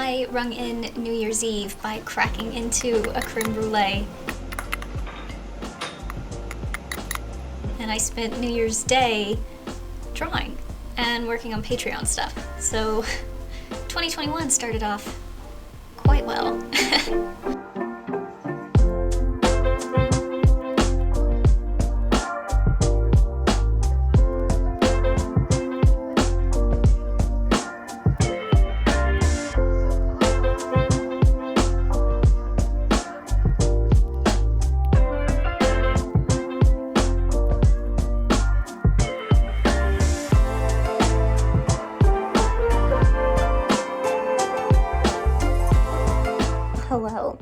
I rung in New Year's Eve by cracking into a creme brulee. And I spent New Year's Day drawing and working on Patreon stuff. So 2021 started off quite well. Hello.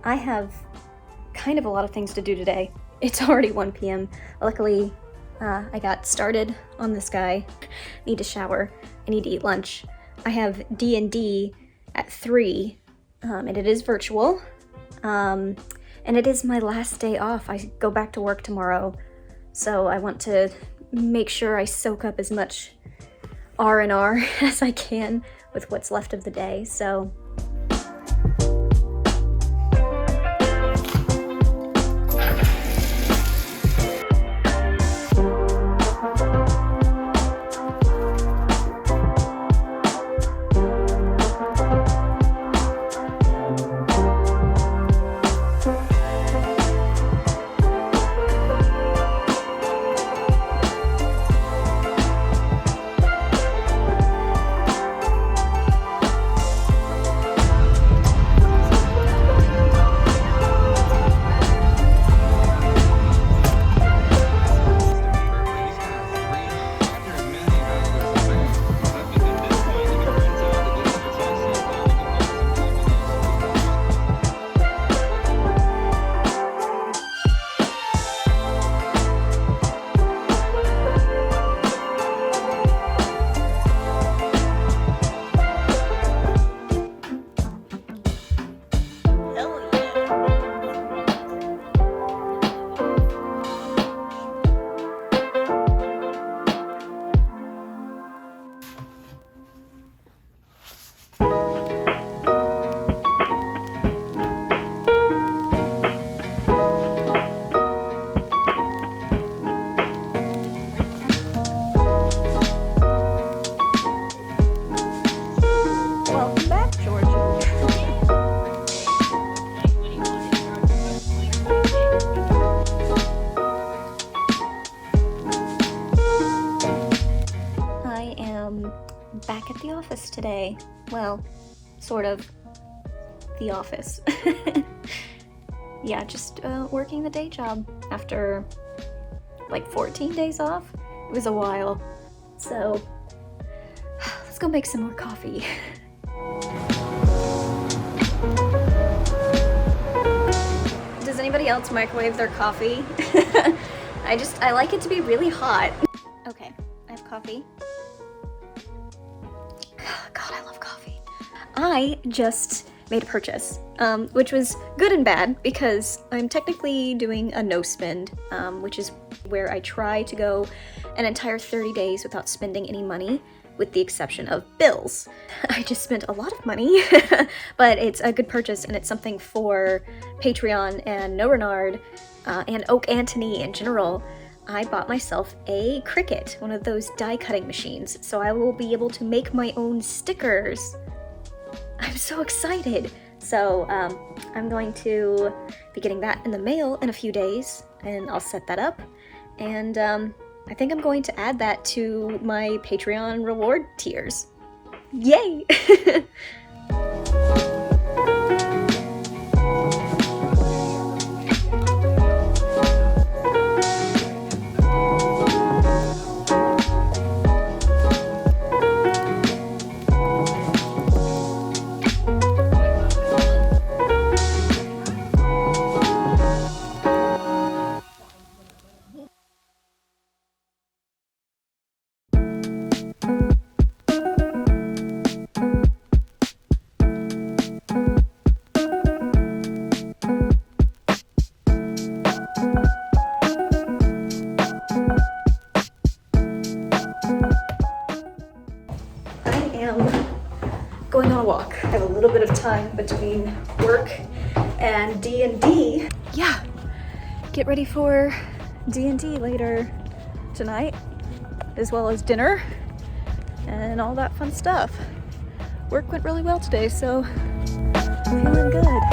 I have kind of a lot of things to do today. It's already 1 p.m. Luckily, I got started on this guy. Need to shower. I need to eat lunch. I have D&D at 3, and it is virtual. And it is my last day off. I go back to work tomorrow, so I want to make sure I soak up as much R&R as I can with what's left of the day. So welcome back, Georgia. I am back at the office today. Well, sort of the office. Yeah, just working the day job after like 14 days off. It was a while. So let's go make some more coffee. Does anybody else microwave their coffee? I like it to be really hot. Okay, I have coffee. God, I love coffee. I just made a purchase, which was good and bad because I'm technically doing a no spend, which is where I try to go an entire 30 days without spending any money, with the exception of bills. I just spent a lot of money, but it's a good purchase and it's something for Patreon and No Renard and Oak Antony in general. I bought myself a Cricut, one of those die cutting machines, so I will be able to make my own stickers. I'm so excited. So I'm going to be getting that in the mail in a few days, and I'll set that up. And I think I'm going to add that to my Patreon reward tiers. Yay! on a walk. I have a little bit of time between work and D&D. Yeah, get ready for D&D later tonight, as well as dinner and all that fun stuff. Work went really well today, so feeling good.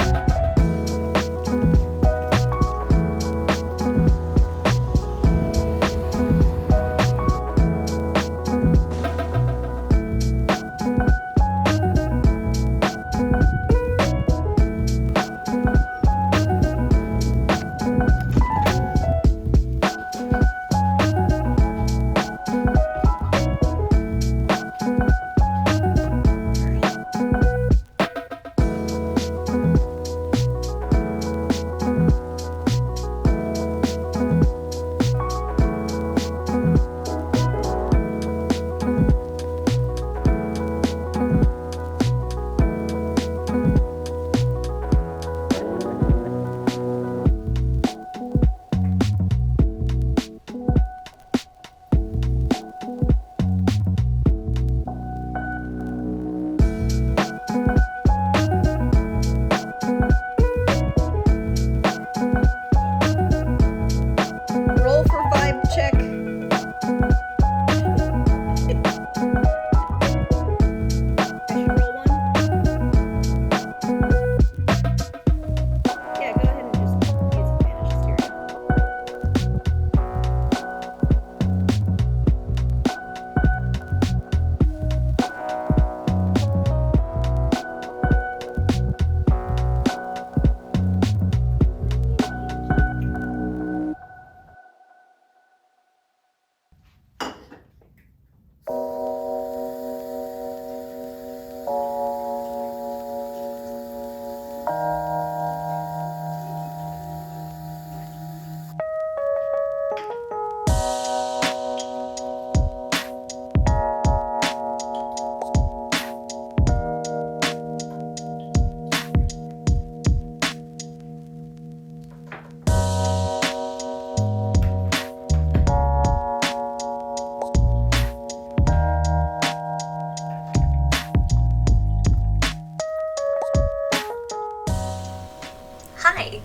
Hi,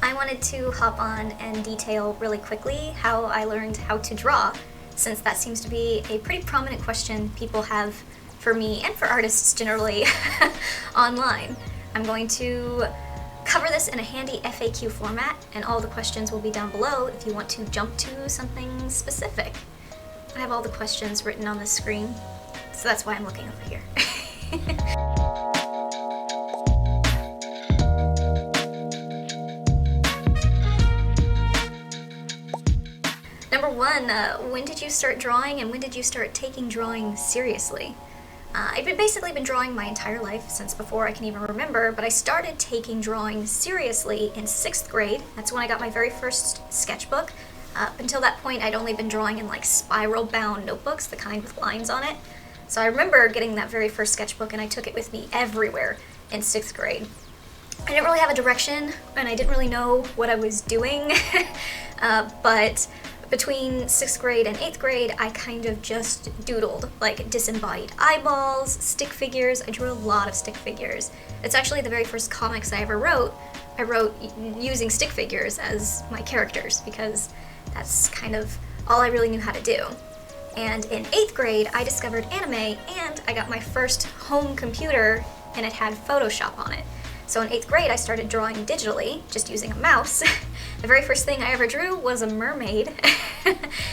I wanted to hop on and detail really quickly how I learned how to draw, since that seems to be a pretty prominent question people have for me and for artists generally online. I'm going to cover this in a handy FAQ format, and all the questions will be down below if you want to jump to something specific. I have all the questions written on the screen, so that's why I'm looking over here. Number one, when did you start drawing and when did you start taking drawing seriously? I've basically been drawing my entire life since before I can even remember, but I started taking drawing seriously in 6th grade. That's when I got my very first sketchbook. Up until that point, I'd only been drawing in like spiral-bound notebooks, the kind with lines on it. So I remember getting that very first sketchbook and I took it with me everywhere in 6th grade. I didn't really have a direction and I didn't really know what I was doing, but between 6th grade and 8th grade, I kind of just doodled, like disembodied eyeballs, stick figures. I drew a lot of stick figures. It's actually the very first comics I ever wrote. I wrote using stick figures as my characters because that's kind of all I really knew how to do. And in 8th grade, I discovered anime and I got my first home computer and it had Photoshop on it. So in 8th grade, I started drawing digitally, just using a mouse. The very first thing I ever drew was a mermaid.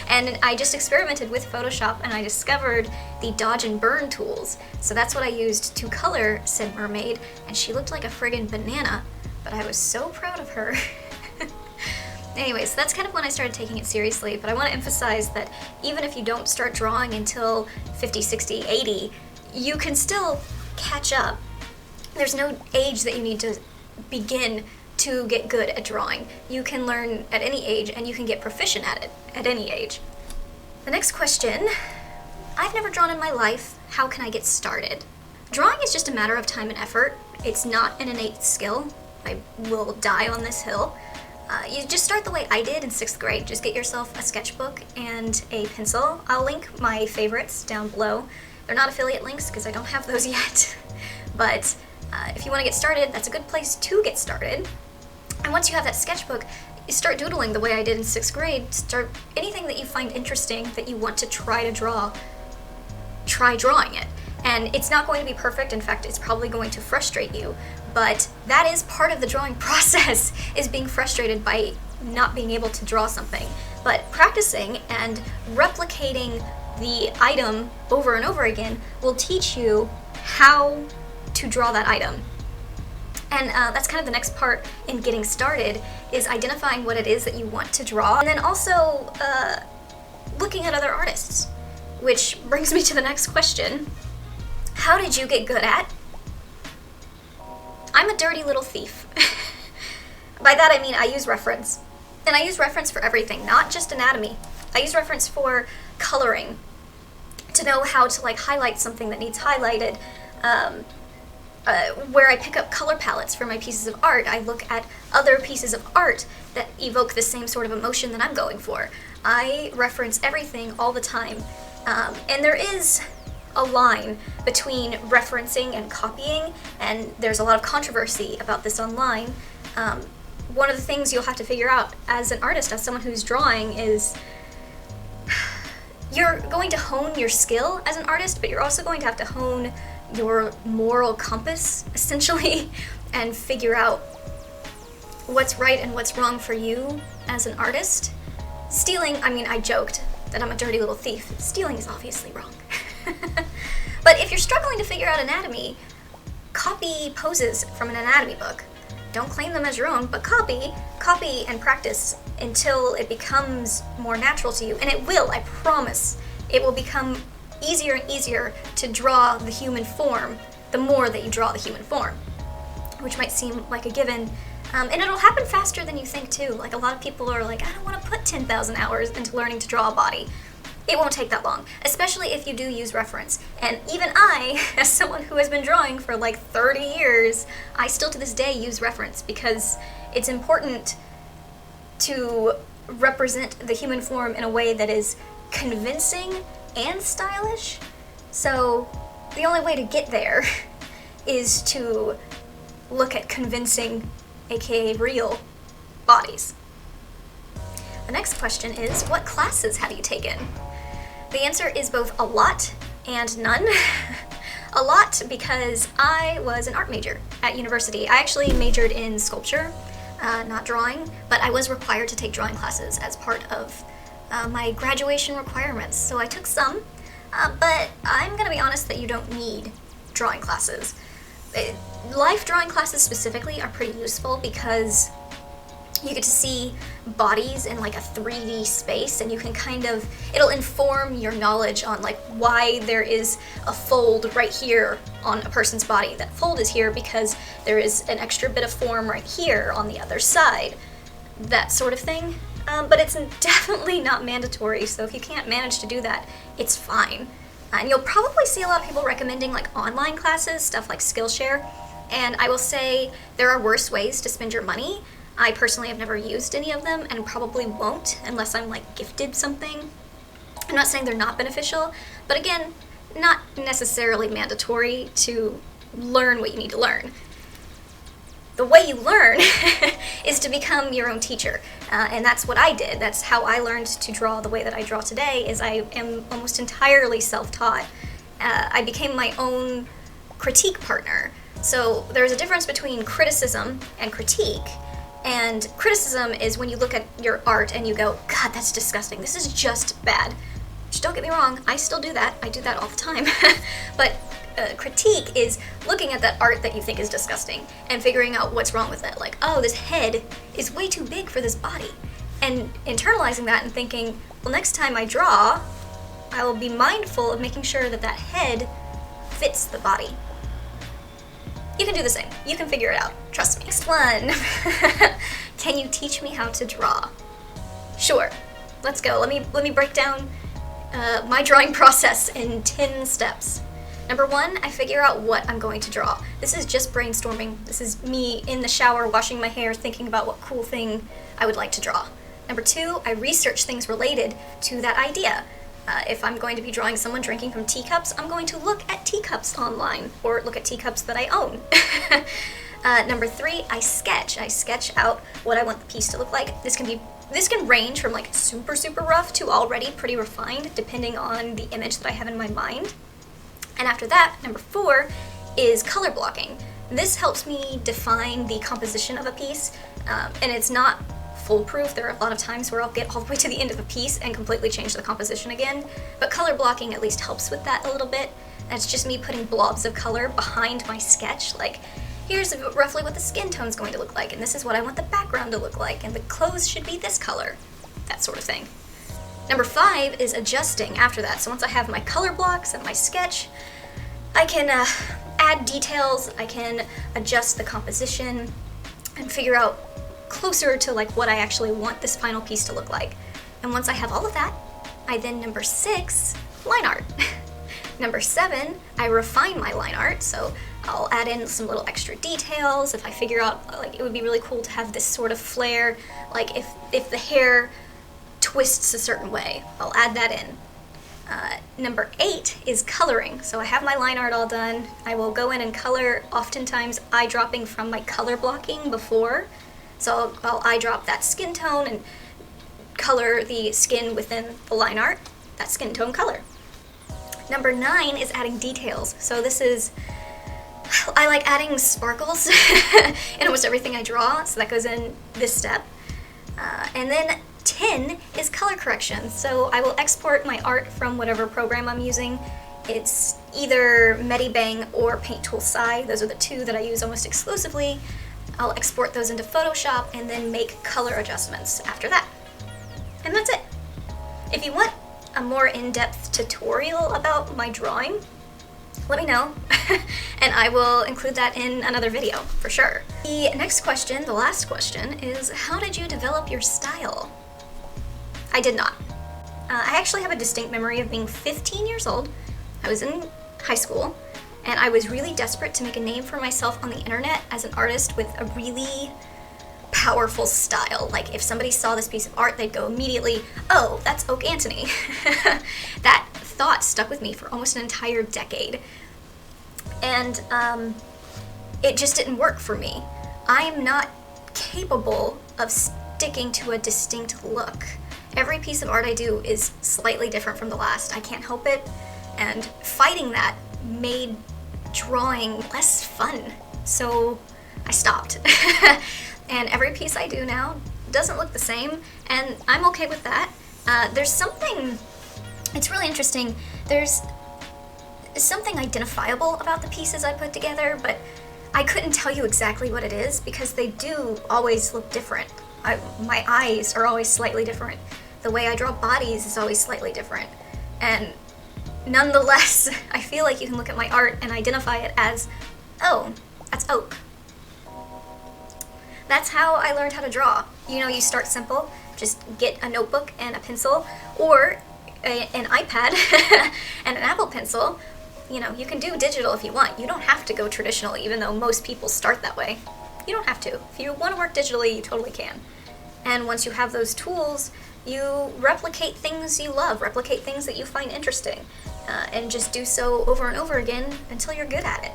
And I just experimented with Photoshop and I discovered the dodge and burn tools. So that's what I used to color said mermaid, and she looked like a friggin' banana, but I was so proud of her. Anyways, that's kind of when I started taking it seriously, but I want to emphasize that even if you don't start drawing until 50, 60, 80, you can still catch up. There's no age that you need to begin to get good at drawing. You can learn at any age and you can get proficient at it at any age. The next question, I've never drawn in my life. How can I get started? Drawing is just a matter of time and effort. It's not an innate skill. I will die on this hill. You just start the way I did in 6th grade. Just get yourself a sketchbook and a pencil. I'll link my favorites down below. They're not affiliate links because I don't have those yet. but if you want to get started, that's a good place to get started. And once you have that sketchbook, you start doodling the way I did in 6th grade. Start anything that you find interesting that you want to try to draw, try drawing it. And it's not going to be perfect. In fact, it's probably going to frustrate you. But that is part of the drawing process, is being frustrated by not being able to draw something. But practicing and replicating the item over and over again will teach you how to draw that item. And that's kind of the next part in getting started, is identifying what it is that you want to draw, and then also looking at other artists. Which brings me to the next question. How did you get good at? I'm a dirty little thief. By that I mean I use reference. And I use reference for everything, not just anatomy. I use reference for coloring, to know how to like highlight something that needs highlighted. Where I pick up color palettes for my pieces of art, I look at other pieces of art that evoke the same sort of emotion that I'm going for. I reference everything all the time. And there is a line between referencing and copying, and there's a lot of controversy about this online. One of the things you'll have to figure out as an artist, as someone who's drawing, is you're going to hone your skill as an artist, but you're also going to have to hone your moral compass, essentially, and figure out what's right and what's wrong for you as an artist. Stealing, I mean, I joked that I'm a dirty little thief. Stealing is obviously wrong. But if you're struggling to figure out anatomy, copy poses from an anatomy book. Don't claim them as your own, but copy and practice until it becomes more natural to you. And it will, I promise. It will become easier and easier to draw the human form the more that you draw the human form, which might seem like a given. And it'll happen faster than you think too. Like, a lot of people are like, I don't want to put 10,000 hours into learning to draw a body. It won't take that long, especially if you do use reference. And even I, as someone who has been drawing for like 30 years, I still to this day use reference, because it's important to represent the human form in a way that is convincing and stylish. So the only way to get there is to look at convincing, aka real, bodies. The next question is, what classes have you taken? The answer is both a lot and none. A lot because I was an art major at university. I actually majored in sculpture, not drawing, but I was required to take drawing classes as part of my graduation requirements. So I took some, but I'm gonna be honest that you don't need drawing classes. Life drawing classes specifically are pretty useful because you get to see bodies in like a 3D space, and you can kind of, it'll inform your knowledge on like why there is a fold right here on a person's body. That fold is here because there is an extra bit of form right here on the other side. That sort of thing. But it's definitely not mandatory, so if you can't manage to do that, it's fine. And you'll probably see a lot of people recommending like online classes, stuff like Skillshare, and I will say there are worse ways to spend your money. I personally have never used any of them and probably won't unless I'm like gifted something. I'm not saying they're not beneficial, but again, not necessarily mandatory to learn what you need to learn. The way you learn is to become your own teacher, and that's what I did. That's how I learned to draw the way that I draw today, is I am almost entirely self-taught. I became my own critique partner. So there's a difference between criticism and critique. And criticism is when you look at your art and you go, God, that's disgusting. This is just bad. Just don't get me wrong, I still do that. I do that all the time. But critique is looking at that art that you think is disgusting and figuring out what's wrong with it. Like, oh, this head is way too big for this body. And internalizing that and thinking, well, next time I draw, I will be mindful of making sure that that head fits the body. You can do the same. You can figure it out. Trust me. Next one. Can you teach me how to draw? Sure. Let's go. Let me break down my drawing process in 10 steps. Number 1, I figure out what I'm going to draw. This is just brainstorming. This is me in the shower washing my hair thinking about what cool thing I would like to draw. Number 2, I research things related to that idea. If I'm going to be drawing someone drinking from teacups, I'm going to look at teacups online or look at teacups that I own. Number 3, I sketch. I sketch out what I want the piece to look like. This can range from like super, super rough to already pretty refined, depending on the image that I have in my mind. And after that, number 4 is color blocking. This helps me define the composition of a piece, and it's not foolproof. There are a lot of times where I'll get all the way to the end of a piece and completely change the composition again, but color blocking at least helps with that a little bit. That's just me putting blobs of color behind my sketch, like, here's roughly what the skin tone's going to look like, and this is what I want the background to look like, and the clothes should be this color, that sort of thing. Number 5 is adjusting after that. So once I have my color blocks and my sketch, I can add details, I can adjust the composition, and figure out closer to like what I actually want this final piece to look like. And once I have all of that, I then, number 6, line art. Number 7, I refine my line art, so I'll add in some little extra details. If I figure out like it would be really cool to have this sort of flare, like if the hair twists a certain way, I'll add that in. Number 8 is coloring. So I have my line art all done. I will go in and color, oftentimes eyedropping from my color blocking before. So I'll eyedrop that skin tone and color the skin within the line art, that skin tone color. Number 9 is adding details. So this is, I like adding sparkles in almost everything I draw, so that goes in this step. And then 10 is color correction. So I will export my art from whatever program I'm using. It's either Medibang or Paint Tool Sai. Those are the two that I use almost exclusively. I'll export those into Photoshop and then make color adjustments after that. And that's it. If you want a more in-depth tutorial about my drawing, let me know, and I will include that in another video, for sure. The next question, the last question, is how did you develop your style? I did not. I actually have a distinct memory of being 15 years old. I was in high school, and I was really desperate to make a name for myself on the internet as an artist with a really powerful style. Like, if somebody saw this piece of art, they'd go immediately, oh, that's Oak Antony. That thought stuck with me for almost an entire decade. And it just didn't work for me. I'm not capable of sticking to a distinct look. Every piece of art I do is slightly different from the last. I can't help it. And fighting that made drawing less fun. So I stopped. And every piece I do now doesn't look the same, and I'm okay with that. There's something, it's really interesting, there's something identifiable about the pieces I put together, but I couldn't tell you exactly what it is because they do always look different. My eyes are always slightly different. The way I draw bodies is always slightly different. And nonetheless, I feel like you can look at my art and identify it as, oh, that's Oak. That's how I learned how to draw. You know, you start simple, just get a notebook and a pencil, or an iPad and an Apple Pencil. You know, you can do digital if you want. You don't have to go traditional, even though most people start that way. You don't have to. If you want to work digitally, you totally can. And once you have those tools, you replicate things you love, replicate things that you find interesting, and just do so over and over again until you're good at it.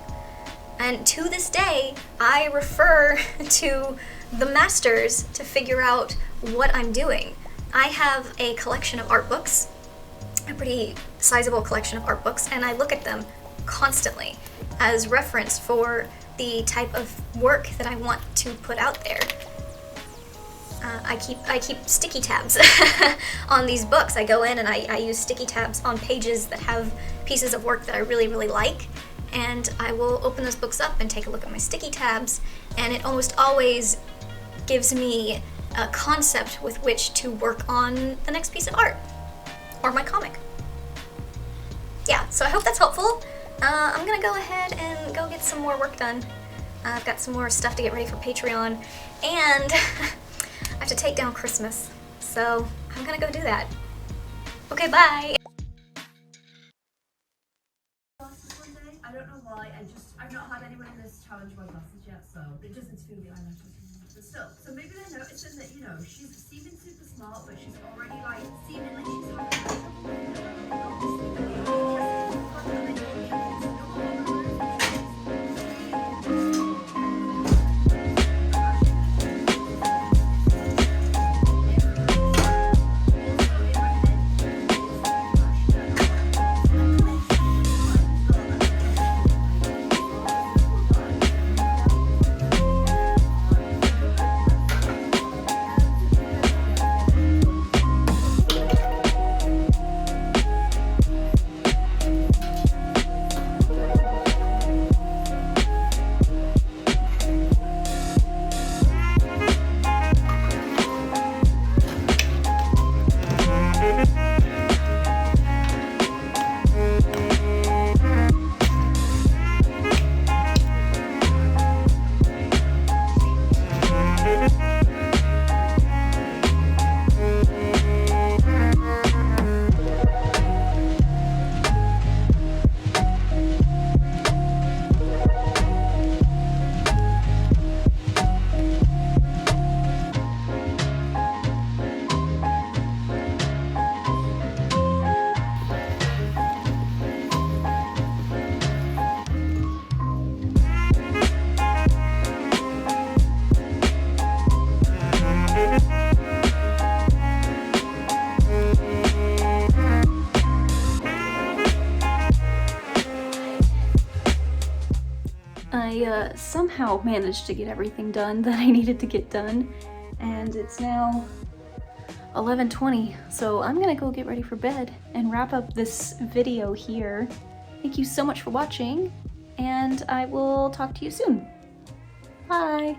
And to this day, I refer to the masters to figure out what I'm doing. I have a collection of art books, a pretty sizable collection of art books, and I look at them constantly as reference for the type of work that I want to put out there. I keep sticky tabs on these books. I go in and I use sticky tabs on pages that have pieces of work that I really, really like, and I will open those books up and take a look at my sticky tabs, and it almost always gives me a concept with which to work on the next piece of art, or my comic. Yeah, so I hope that's helpful. I'm gonna go ahead and go get some more work done. I've got some more stuff to get ready for Patreon, and I have to take down Christmas, so I'm gonna go do that. Okay, bye! I don't know why, I've not had anyone in this challenge wear glasses yet, so it just interfere with the eyelashes. but still. So maybe they're noticing that, you know, she's seeming super smart, but she's already like seemingly she's I somehow managed to get everything done that I needed to get done, and it's now 11:20, so I'm gonna go get ready for bed and wrap up this video here. Thank you so much for watching, and I will talk to you soon. Bye!